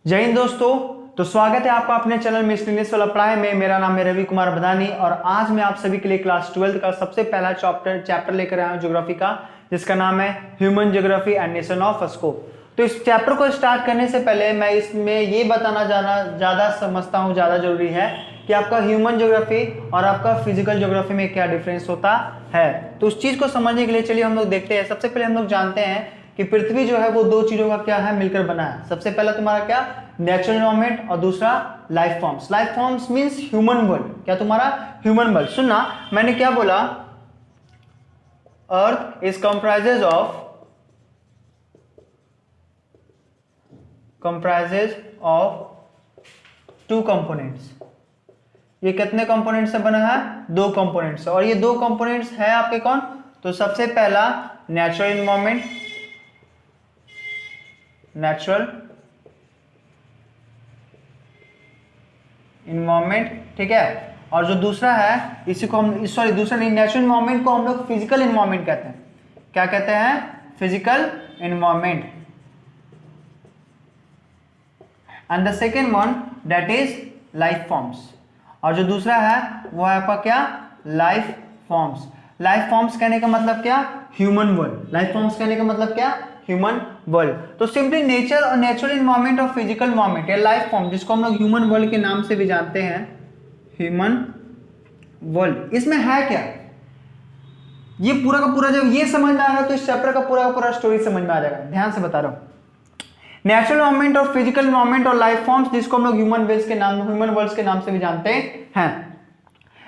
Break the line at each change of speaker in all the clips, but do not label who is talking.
जय हिंद दोस्तों। तो स्वागत है आपका अपने चैनल मिस्टर इंग्लिश वाला पढ़ाई में। मेरा नाम है रवि कुमार बदानी और आज मैं आप सभी के लिए क्लास 12 का सबसे पहला चैप्टर लेकर आया हूं ज्योग्राफी का, जिसका नाम है human geography and nation of scope. तो इस चैप्टर को स्टार्ट करने से पहले मैं इसमें ये बताना ज़्यादा समझता हूँ, ज़्यादा जरूरी है कि आपका ह्यूमन ज्योग्राफी और आपका फिजिकल ज्योग्राफी में क्या डिफरेंस होता है। तो उस चीज़ को समझने के लिए चलिए हम लोग देखते हैं। सबसे पहले हम लोग जानते हैं कि पृथ्वी जो है वो दो चीजों का क्या है, मिलकर बना है। सबसे पहला तुम्हारा क्या, नेचुरल एनवायरनमेंट, और दूसरा life forms. Life forms means human world. क्या तुम्हारा ह्यूमन वर्ल्ड। सुनना, मैंने क्या बोला, earth is comprises of two components. ये कितने कंपोनेंट से बना है? दो कंपोनेंट्स। और ये दो कंपोनेंट्स है आपके कौन? तो सबसे पहला नेचुरल एनवायरनमेंट, ठीक है। और जो दूसरा है, इसी को हम दूसरा नहीं, नेचुरल एनवायरनमेंट को हम लोग फिजिकल एनवायरनमेंट कहते हैं। क्या कहते हैं? Physical environment. And the second one that is life forms. और जो दूसरा है वो है आपका क्या? Life forms. लाइफ फॉर्म्स कहने का मतलब क्या? Human world. लाइफ फॉर्म्स कहने का मतलब क्या? Human world. तो सिंपली नेचर और नेचुरल एनवायरनमेंट और फिजिकल एनवायरनमेंट या लाइफ फॉर्म, जिसको हम लोग ह्यूमन वर्ल्ड के नाम से भी जानते हैं, ह्यूमन वर्ल्ड। इसमें है क्या? ये पूरा का पूरा जब ये समझ में आएगा तो इस चैप्टर का पूरा स्टोरी समझ में आ जाएगा। ध्यान से बता रहा हूं। नेचुरल एनवायरनमेंट और फिजिकल एनवायरनमेंट और लाइफ फॉर्म्स, जिसको हम लोग ह्यूमन वर्ल्ड के नाम से भी जानते हैं।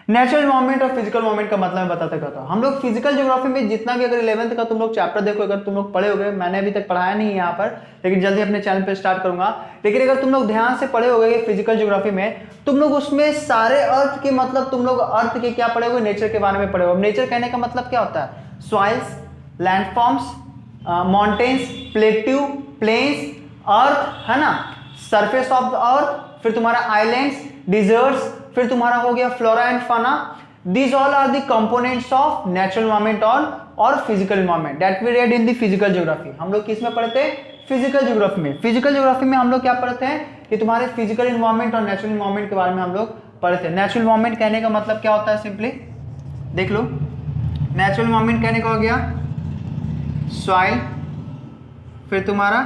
नेचुरल एनवायरनमेंट और फिजिकल एनवायरनमेंट का मतलब मैं बताता कहता हूं। हम लोग फिजिकल ज्योग्राफी में जितना भी अगर 11th का तुम लोग चैप्टर देखो, अगर तुम लोग पढ़े होगे, मैंने अभी तक पढ़ाया नहीं है यहाँ पर, लेकिन जल्दी अपने चैनल पे स्टार्ट करूंगा। लेकिन अगर तुम लोग ध्यान से पढ़े होगे फिजिकल ज्योग्राफी में, तुम लोग उसमें सारे अर्थ के मतलब तुम लोग अर्थ के क्या पढ़े होगे? नेचर के बारे में पढ़े होगे। नेचर कहने का मतलब क्या होता है? Soils, landforms, mountains, plateau, plains, earth, है ना, सरफेस ऑफ द अर्थ, फिर तुम्हारा आइलैंड्स, डिजर्ट्स, फिर तुम्हारा हो गया flora and fauna. These all are the components of natural environment और physical environment that we read in the physical geography. हम लोग किस में पढ़ते हैं? फिजिकल ज्योग्राफी में। फिजिकल ज्योग्राफी में हम लोग क्या पढ़ते हैं कि तुम्हारे फिजिकल एनवायरनमेंट और नेचुरल एनवायरनमेंट के बारे में हम लोग पढ़ते हैं। नेचुरल एनवायरनमेंट कहने का मतलब क्या होता है? सिंपली देख लो, नेचुरल एनवायरनमेंट कहने का हो गया सॉइल, फिर तुम्हारा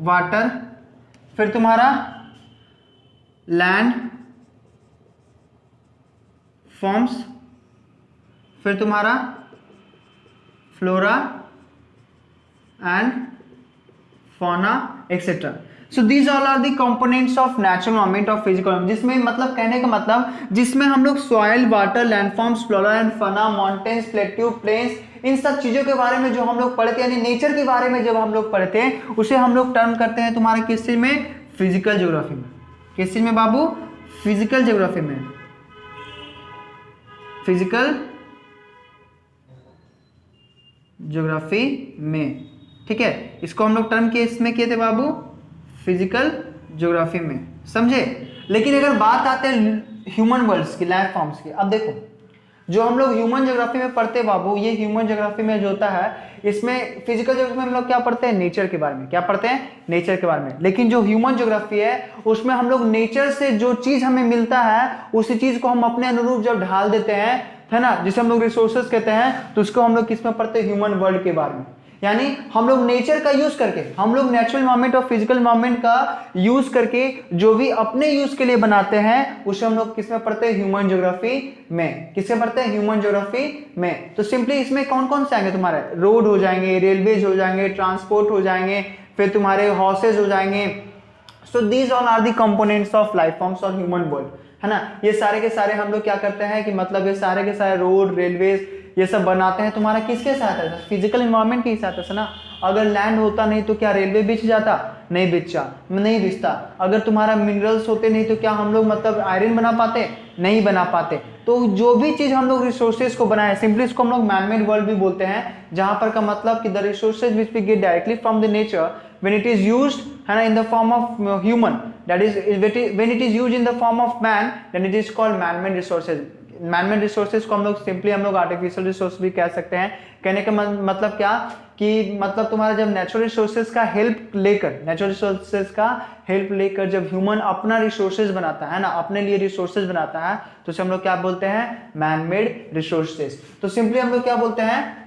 वाटर, फिर तुम्हारा लैंड फॉर्म्स, फिर तुम्हारा flora and fauna etcetera. So these all are the components of natural environment of physical, जिसमें मतलब कहने का मतलब जिसमें हम लोग soil, water, landforms, flora and fauna, mountains, plateau, plains, इन सब चीजों के बारे में जो हम लोग पढ़ते हैं, यानी नेचर के बारे में जब हम लोग पढ़ते हैं, उसे हम लोग टर्म करते हैं तुम्हारे किस चीज में? फिजिकल ज्योग्राफी में। किस चीज में बाबू? फिजिकल ज्योग्राफी में। फिजिकल ज्योग्राफी में, ठीक है। इसको हम लोग टर्म इसमें किए थे बाबू, फिजिकल ज्योग्राफी में, समझे। लेकिन अगर बात आते हैं ह्यूमन वर्ल्ड्स की, लाइफ फॉर्म्स की, अब देखो जो हम लोग ह्यूमन ज्योग्राफी में पढ़ते हैं बाबू, ये ह्यूमन ज्योग्राफी में जो होता है, इसमें फिजिकल ज्योग्राफी में हम लोग क्या पढ़ते हैं? नेचर के बारे में। क्या पढ़ते हैं? नेचर के बारे में। लेकिन जो ह्यूमन ज्योग्राफी है उसमें हम लोग नेचर से जो चीज हमें मिलता है उसी चीज को हम अपने अनुरूप जब ढाल देते हैं, है ना, जिसे हम लोग रिसोर्सेज कहते हैं, तो उसको हम लोग किस में पढ़ते हैं? ह्यूमन वर्ल्ड के बारे में। यानी हम लोग नेचर का यूज करके, हम लोग नेचुरल एनवायरनमेंट और फिजिकल एनवायरनमेंट का यूज करके जो भी अपने यूज के लिए बनाते हैं, उसे हम लोग किसमें पढ़ते हैं? ह्यूमन ज्योग्राफी में। किससे पढ़ते हैं? ह्यूमन ज्योग्राफी में। तो सिंपली इसमें कौन कौन से आएंगे तुम्हारे? रोड हो जाएंगे, रेलवेज हो जाएंगे, ट्रांसपोर्ट हो जाएंगे, फिर तुम्हारे हॉर्सेज हो जाएंगे। So these all are the components of life forms और ह्यूमन वर्ल्ड, है ना। ये सारे के सारे हम लोग क्या करते हैं कि मतलब ये सारे के सारे रोड, रेलवेज, ये सब बनाते हैं तुम्हारा किसके साथ है? फिजिकल एनवायरनमेंट के साथ है ना। अगर लैंड होता नहीं तो क्या रेलवे बिछ जाता? नहीं बिछता। अगर तुम्हारा मिनरल्स होते नहीं तो क्या हम लोग मतलब आयरन बना पाते? नहीं बना पाते। तो जो भी चीज हम लोग रिसोर्सेज को बनाए, सिंपली इसको हम लोग मैनमेड वर्ल्ड भी बोलते हैं, जहां पर का मतलब कि the resources which we get directly from the nature when it is used, है ना, in the form of human, that is when it is used in the form of man, then it is called manmade resources. Manmade resources को हम लोग simply हम लोग artificial resource भी कह सकते हैं। कहने का मतलब क्या कि मतलब तुम्हारा जब नेचुरल रिसोर्सेज का हेल्प लेकर जब ह्यूमन अपना रिसोर्सेज बनाता है ना, अपने लिए रिसोर्सेज बनाता है, तो उसे हम लोग क्या बोलते हैं, मैनमेड रिसोर्सेज। तो सिंपली हम लोग क्या बोलते हैं,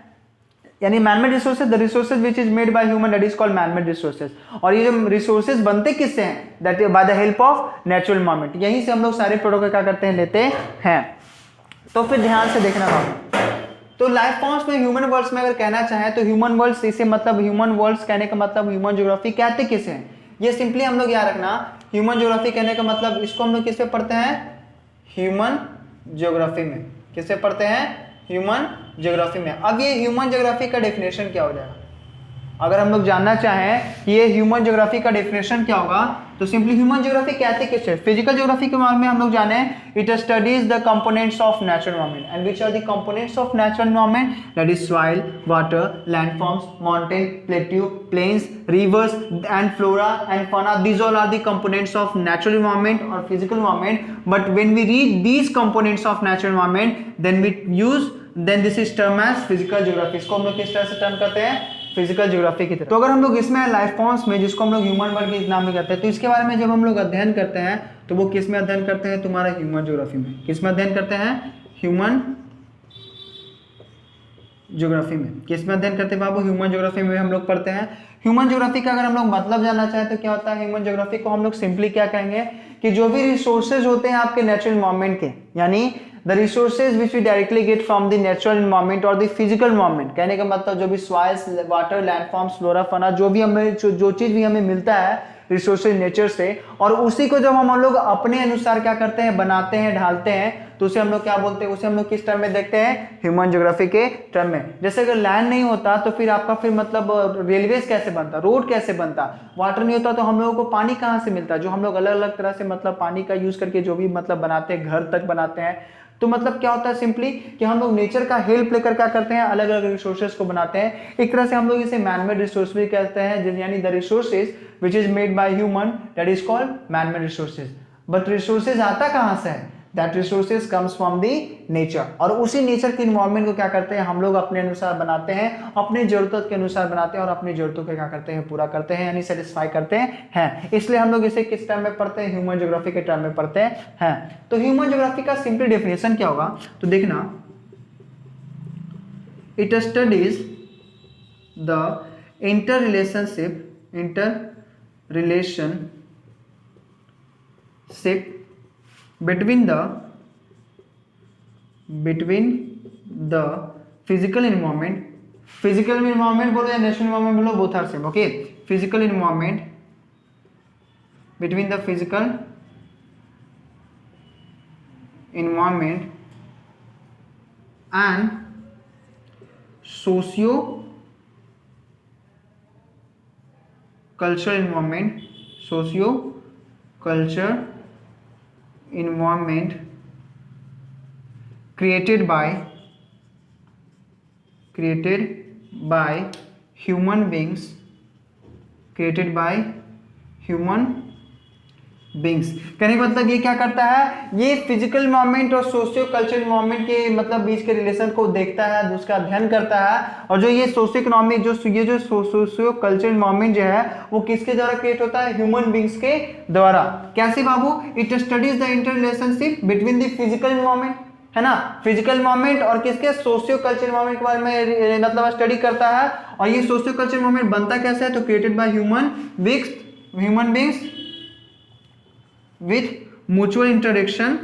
यानी manmade resources, the resources which is made by human, that is called manmade resources. और ये जो रिसोर्सेज बनते किससे हैं, that by the help of natural environment. यहीं से हम लोग सारे प्रोडक्ट क्या करते हैं, लेते हैं। तो फिर ध्यान से देखना बाबू, तो लाइफ फॉर्म्स में ह्यूमन वर्ल्ड्स में अगर कहना चाहें तो ह्यूमन वर्ल्ड्स, इसे मतलब ह्यूमन वर्ल्ड्स कहने का मतलब ह्यूमन ज्योग्राफी कहते किसे हैं, ये सिंपली हम लोग याद रखना। ह्यूमन ज्योग्राफी कहने का मतलब इसको हम लोग किस पे पढ़ते हैं, ह्यूमन ज्योग्राफी में। किससे पढ़ते हैं, ह्यूमन ज्योग्राफी में। अब ये ह्यूमन ज्योग्राफी का डेफिनेशन क्या हो जाएगा, अगर हम लोग जानना चाहें कि ये ह्यूमन ज्योग्राफी का डेफिनेशन क्या होगा, तो सिंपली ह्यूमन ज्योग्राफी कहते किससे, फिजिकल ज्योग्राफी के बारे में हम लोग जाने, it studies the components of natural environment and which are the components of natural environment, that is soil, water, landforms, mountain, plateau, plains, rivers and flora and fauna. These all are the components of natural environment और physical environment. But when we read these components of natural environment, then this is term as physical geography. इसको हम लोग किस तरह से term करते हैं, physical geography की तरह। तो अगर हम लोग इसमें लाइफ फॉर्म्स में, जिसको हम लोग ह्यूमन वर्ल्ड के नाम में कहते हैं, तो इसके बारे में जब हम लोग अध्ययन करते हैं तो वो किस में अध्ययन करते हैं, तुम्हारा ह्यूमन ज्योग्राफी में। किस में अध्ययन करते हैं, ह्यूमन ज्योग्राफी में। किस में अध्ययन करते हैं बाबू, ह्यूमन ज्योग्राफी में हम लोग पढ़ते हैं। ह्यूमन ज्योग्राफी का अगर हम लोग मतलब जानना चाहें तो क्या होता है, ह्यूमन ज्योग्राफी को हम लोग सिंपली क्या कहेंगे कि जो भी रिसोर्सेज होते हैं आपके नेचुरल एनवायरनमेंट के, यानी the resources which we directly get from the natural environment or the physical environment, कहने का मतलब जो भी soils, water, landforms, flora, fauna, जो भी हमें जो चीज भी हमें मिलता है रिसोर्सेज नेचर से, और उसी को जब हम लोग अपने अनुसार क्या करते हैं, बनाते हैं, ढालते हैं, तो उसे हम लोग क्या बोलते हैं, उसे हम लोग किस टर्म में देखते हैं, ह्यूमन ज्योग्राफी के टर्म में। जैसे अगर लैंड नहीं होता तो फिर आपका फिर मतलब रेलवेज कैसे बनता, रोड कैसे बनता, वाटर नहीं होता तो हम लोगों को पानी कहाँ से मिलता, जो हम लोग अलग अलग तरह से मतलब पानी का यूज करके जो भी मतलब बनाते हैं, घर तक बनाते हैं। तो मतलब क्या होता है सिंपली कि हम लोग नेचर का हेल्प लेकर क्या करते हैं, अलग अलग रिसोर्सेज को बनाते हैं। एक तरह से हम लोग इसे मैनमेड रिसोर्स भी कहते हैं, यानी the resources which is made by human, that is called manmade resources. But resources आता कहां से है, that resources comes from the nature. और उसी नेचर के इन्वायरमेंट को क्या करते हैं, हम लोग अपने अनुसार बनाते हैं, अपनी जरूरत के अनुसार बनाते हैं और अपनी जरूरतों को क्या करते हैं, पूरा करते हैं, यानी सेटिस्फाई करते हैं। इसलिए हम लोग इसे किस टर्म में पढ़ते हैं, ह्यूमन ज्योग्राफी के टर्म में पढ़ते हैं। तो ह्यूमन ज्योग्राफी का सिंपल डेफिनेशन क्या होगा, तो देखना, it studies the inter relationship between the physical environment बोलो या नेचुरल environment बोलो, both are same, okay? Physical environment, between the physical environment and socio-cultural environment created by human beings, कहने का मतलब ये क्या करता है, ये फिजिकल एनवायरनमेंट और सोशियो कल्चरल एनवायरनमेंट के मतलब बीच के रिलेशन को देखता है, उसका अध्ययन करता है। और जो ये सोशियो इकोनॉमिक जो सोशियो कल्चरल एनवायरनमेंट जो है वो किसके द्वारा क्रिएट होता है, ह्यूमन बींग्स के द्वारा। कैसे बाबू, it studies the inter relationship between the physical environment, है ना, फिजिकल एनवायरनमेंट और किसके, सोशियो कल्चरल एनवायरनमेंट के बारे में मतलब स्टडी करता है। और ये सोशियो कल्चरल एनवायरनमेंट बनता कैसे है, तो created by human beings with mutual interaction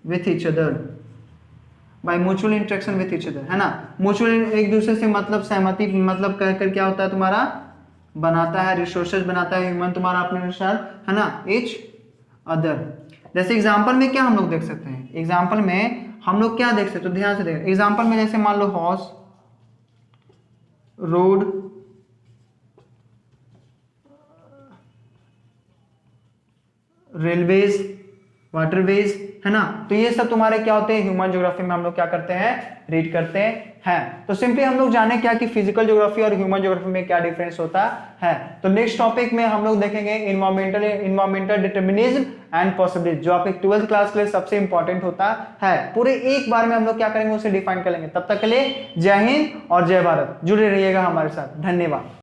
with each other, by mutual interaction with each other, है ना। म्यूचुअल एक दूसरे से मतलब सहमति मतलब कहकर क्या होता है, तुम्हारा बनाता है, रिसोर्सेज बनाता है ह्यूमन तुम्हारा अपने अनुसार, है ना, each other। जैसे एग्जांपल में क्या हम लोग देख सकते हैं, एग्जांपल में हम लोग क्या देख सकते हैं, तो ध्यान से देखें। एग्जांपल में जैसे मान लो हाउस, रोड, रेलवेज, वाटरवेज, है ना। तो ये सब तुम्हारे क्या होते हैं, ह्यूमन ज्योग्राफी में हम लोग क्या करते हैं, रीड करते हैं। तो सिंपली हम लोग जाने क्या कि फिजिकल ज्योग्राफी और ह्यूमन ज्योग्राफी में क्या डिफरेंस होता है। तो नेक्स्ट टॉपिक में हम लोग देखेंगे इन्वायरमेंटल डिटर्मिनिज्म एंड पॉसिबिलिटी, जो आपके 12th क्लास के लिए सबसे इंपॉर्टेंट होता है। पूरे एक बार में हम लोग क्या करेंगे, उसे डिफाइन कर लेंगे। तब तक के लिए जय हिंद और जय भारत। जुड़े रहिएगा हमारे साथ। धन्यवाद।